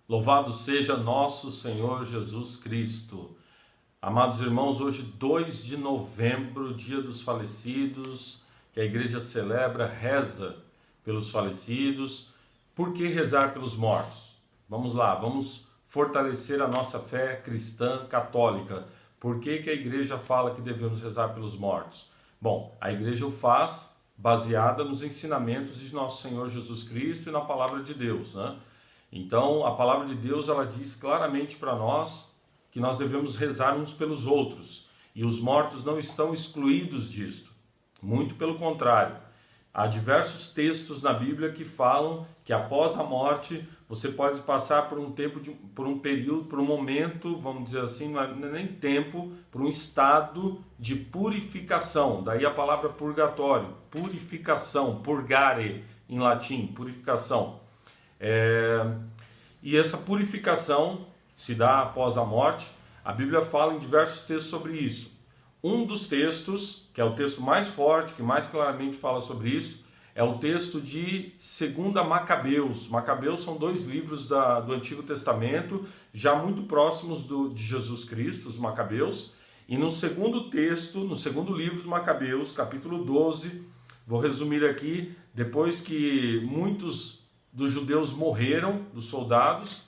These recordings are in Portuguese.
Louvado seja nosso Senhor Jesus Cristo. Amados irmãos, hoje 2 de novembro, dia dos falecidos, que a igreja celebra, reza pelos falecidos. Por que rezar pelos mortos? Vamos lá, vamos fortalecer a nossa fé cristã católica. Por que a igreja fala que devemos rezar pelos mortos? Bom, a igreja o faz baseada nos ensinamentos de nosso Senhor Jesus Cristo e na palavra de Deus, né? Então, a palavra de Deus, ela diz claramente para nós que nós devemos rezar uns pelos outros. E os mortos não estão excluídos disto. Muito pelo contrário. Há diversos textos na Bíblia que falam que após a morte, você pode passar por um tempo, por um período, por um momento, vamos dizer assim, não é nem tempo, por um estado de purificação. Daí a palavra purgatório, purificação, purgare em latim, purificação. E essa purificação se dá após a morte. A Bíblia fala em diversos textos sobre isso. Um dos textos, que é o texto mais forte, que mais claramente fala sobre isso, é o texto de 2 Macabeus. Macabeus são dois livros do Antigo Testamento, já muito próximos de Jesus Cristo, os Macabeus. E no segundo texto, no segundo livro de Macabeus, capítulo 12, vou resumir aqui, depois que muitos dos judeus morreram, dos soldados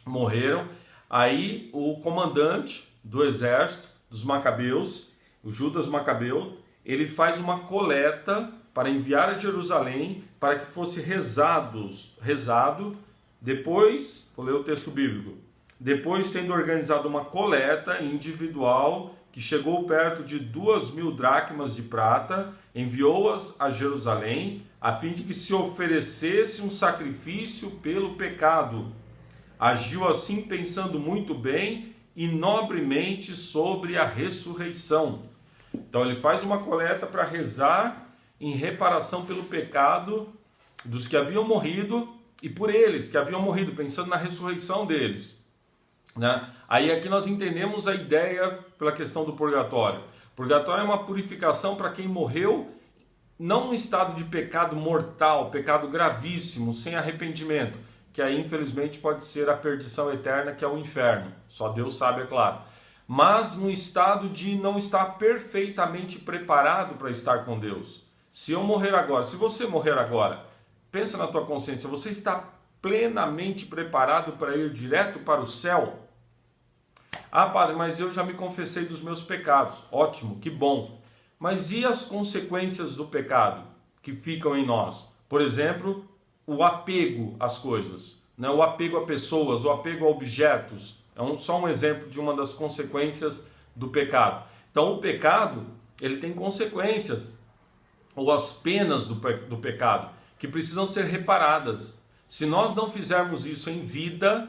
morreram, aí o comandante do exército dos Macabeus, o Judas Macabeu, ele faz uma coleta para enviar a Jerusalém para que fosse rezado, depois, vou ler o texto bíblico, depois tendo organizado uma coleta individual que chegou perto de 2.000 dracmas de prata, enviou-as a Jerusalém, a fim de que se oferecesse um sacrifício pelo pecado. Agiu assim pensando muito bem e nobremente sobre a ressurreição. Então ele faz uma coleta para rezar em reparação pelo pecado dos que haviam morrido e por eles que haviam morrido, pensando na ressurreição deles, né? Aí aqui nós entendemos a ideia pela questão do purgatório. Purgatório é uma purificação para quem morreu não num estado de pecado mortal, pecado gravíssimo, sem arrependimento, que aí infelizmente pode ser a perdição eterna, que é o inferno. Só Deus sabe, é claro. Mas no estado de não estar perfeitamente preparado para estar com Deus. Se eu morrer agora, se você morrer agora, pensa na tua consciência, você está plenamente preparado para ir direto para o céu? Ah, padre, mas eu já me confessei dos meus pecados. Ótimo, que bom. Mas e as consequências do pecado que ficam em nós? Por exemplo, o apego às coisas, né? O apego a pessoas, o apego a objetos. É só um exemplo de uma das consequências do pecado. Então, o pecado, ele tem consequências, ou as penas do pecado, que precisam ser reparadas. Se nós não fizermos isso em vida,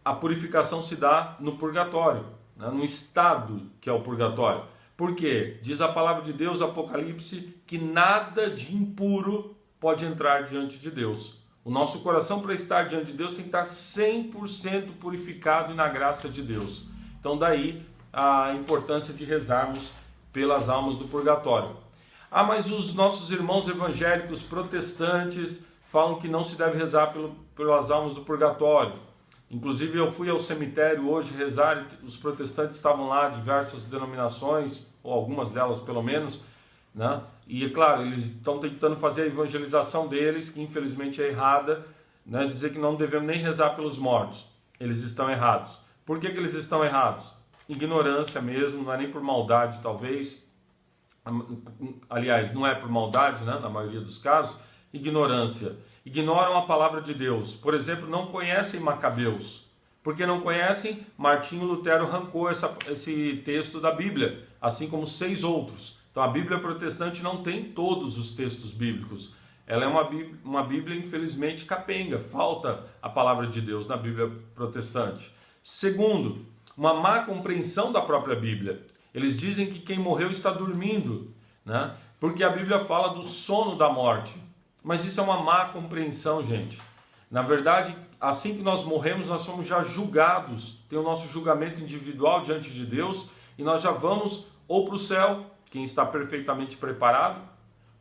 a purificação se dá no purgatório, né? No estado que é o purgatório. Por quê? Diz a palavra de Deus, Apocalipse, que nada de impuro pode entrar diante de Deus. O nosso coração, para estar diante de Deus, tem que estar 100% purificado e na graça de Deus. Então daí a importância de rezarmos pelas almas do purgatório. Ah, mas os nossos irmãos evangélicos protestantes falam que não se deve rezar pelas almas do purgatório. Inclusive eu fui ao cemitério hoje rezar, os protestantes estavam lá, diversas denominações, ou algumas delas pelo menos, né? E é claro, eles estão tentando fazer a evangelização deles, que infelizmente é errada, né? Dizer que não devemos nem rezar pelos mortos. Eles estão errados. Por que eles estão errados? Ignorância mesmo, não é nem por maldade talvez, aliás, não é por maldade, né? Na maioria dos casos, ignorância. Ignoram a palavra de Deus. Por exemplo, não conhecem Macabeus. Porque não conhecem, Martinho Lutero arrancou esse texto da Bíblia, assim como 6 outros. Então a Bíblia protestante não tem todos os textos bíblicos. Ela é uma Bíblia, infelizmente, capenga. Falta a palavra de Deus na Bíblia protestante. Segundo, uma má compreensão da própria Bíblia. Eles dizem que quem morreu está dormindo, né? Porque a Bíblia fala do sono da morte. Mas isso é uma má compreensão, gente. Na verdade, assim que nós morremos, nós somos já julgados. Tem o nosso julgamento individual diante de Deus. E nós já vamos ou para o céu, quem está perfeitamente preparado.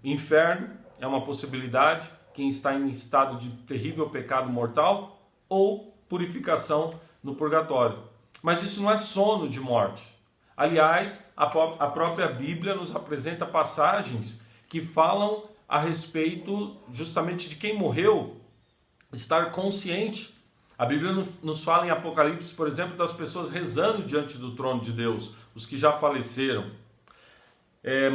Inferno é uma possibilidade, quem está em estado de terrível pecado mortal. Ou purificação no purgatório. Mas isso não é sono de morte. Aliás, a própria Bíblia nos apresenta passagens que falam a respeito justamente de quem morreu estar consciente. A Bíblia nos fala em Apocalipse, por exemplo, das pessoas rezando diante do trono de Deus, os que já faleceram.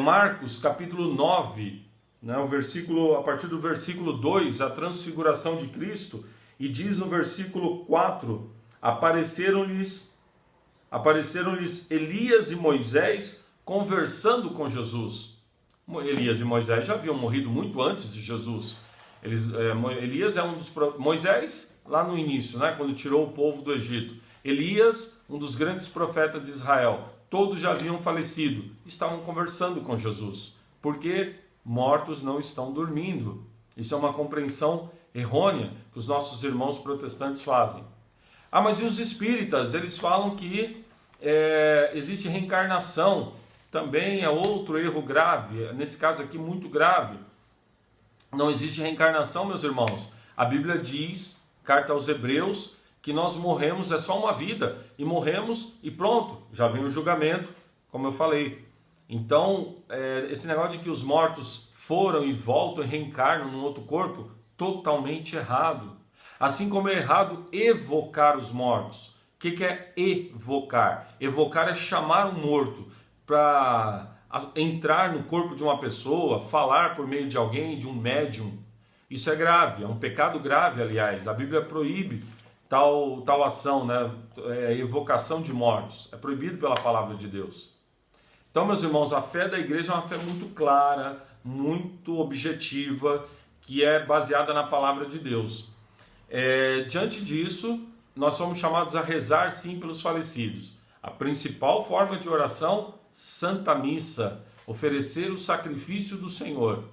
Marcos, capítulo 9, né, a partir do versículo 2, a transfiguração de Cristo, e diz no versículo 4, apareceram-lhes Elias e Moisés conversando com Jesus. Elias e Moisés já haviam morrido muito antes de Jesus. Elias é um dos... Moisés, lá no início, né, quando tirou o povo do Egito. Elias, um dos grandes profetas de Israel. Todos já haviam falecido. Estavam conversando com Jesus. Porque mortos não estão dormindo. Isso é uma compreensão errônea que os nossos irmãos protestantes fazem. Mas e os espíritas? Eles falam que existe reencarnação. Também é outro erro grave. Nesse caso aqui, muito grave. Não existe reencarnação, meus irmãos. A Bíblia diz, carta aos Hebreus, que nós morremos, é só uma vida. E morremos e pronto. Já vem o julgamento, como eu falei. Então, esse negócio de que os mortos foram e voltam e reencarnam num outro corpo, totalmente errado. Assim como é errado evocar os mortos. O que é evocar? Evocar é chamar um morto para entrar no corpo de uma pessoa, falar por meio de alguém, de um médium. Isso é grave, é um pecado grave, aliás. A Bíblia proíbe tal ação, né? Evocação de mortos. É proibido pela palavra de Deus. Então, meus irmãos, a fé da igreja é uma fé muito clara, muito objetiva, que é baseada na palavra de Deus. Diante disso, nós somos chamados a rezar sim pelos falecidos. A principal forma de oração, Santa Missa, oferecer o sacrifício do Senhor.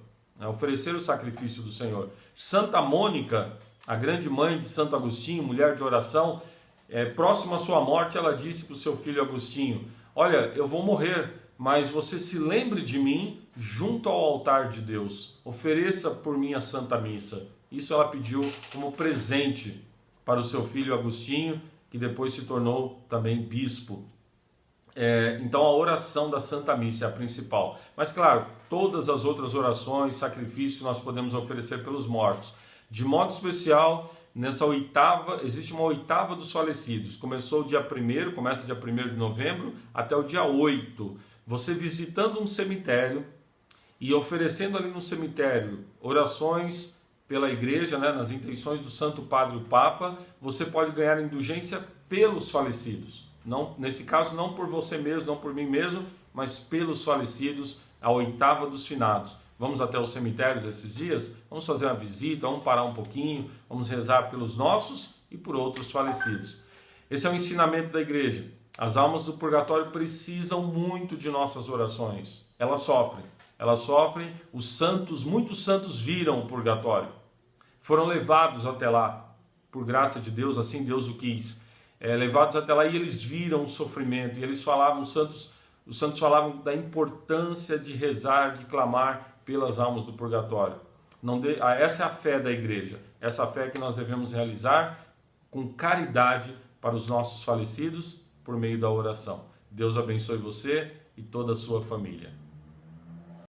Oferecer o sacrifício do Senhor. Santa Mônica, a grande mãe de Santo Agostinho, mulher de oração, próxima à sua morte, ela disse para o seu filho Agostinho: olha, eu vou morrer, mas você se lembre de mim junto ao altar de Deus. Ofereça por mim a Santa Missa. Isso ela pediu como presente para o seu filho Agostinho, que depois se tornou também bispo. Então a oração da Santa Missa é a principal. Mas claro, todas as outras orações, sacrifícios, nós podemos oferecer pelos mortos. De modo especial, nessa oitava, existe uma oitava dos falecidos. Começa dia 1º de novembro até o dia 8. Você visitando um cemitério e oferecendo ali no cemitério orações pela igreja, né, nas intenções do Santo Padre o Papa, você pode ganhar indulgência pelos falecidos. Não, nesse caso, não por você mesmo, não por mim mesmo, mas pelos falecidos, a oitava dos finados. Vamos até os cemitérios esses dias, vamos fazer uma visita, vamos parar um pouquinho, vamos rezar pelos nossos e por outros falecidos. Esse é o ensinamento da igreja. As almas do purgatório precisam muito de nossas orações. Elas sofrem. Os santos, muitos santos viram o purgatório. Foram levados até lá, por graça de Deus, assim Deus o quis. Levados até lá e eles viram o sofrimento. E eles falavam, os santos falavam da importância de rezar, de clamar pelas almas do purgatório. Essa é a fé da igreja. Essa fé que nós devemos realizar com caridade para os nossos falecidos por meio da oração. Deus abençoe você e toda a sua família.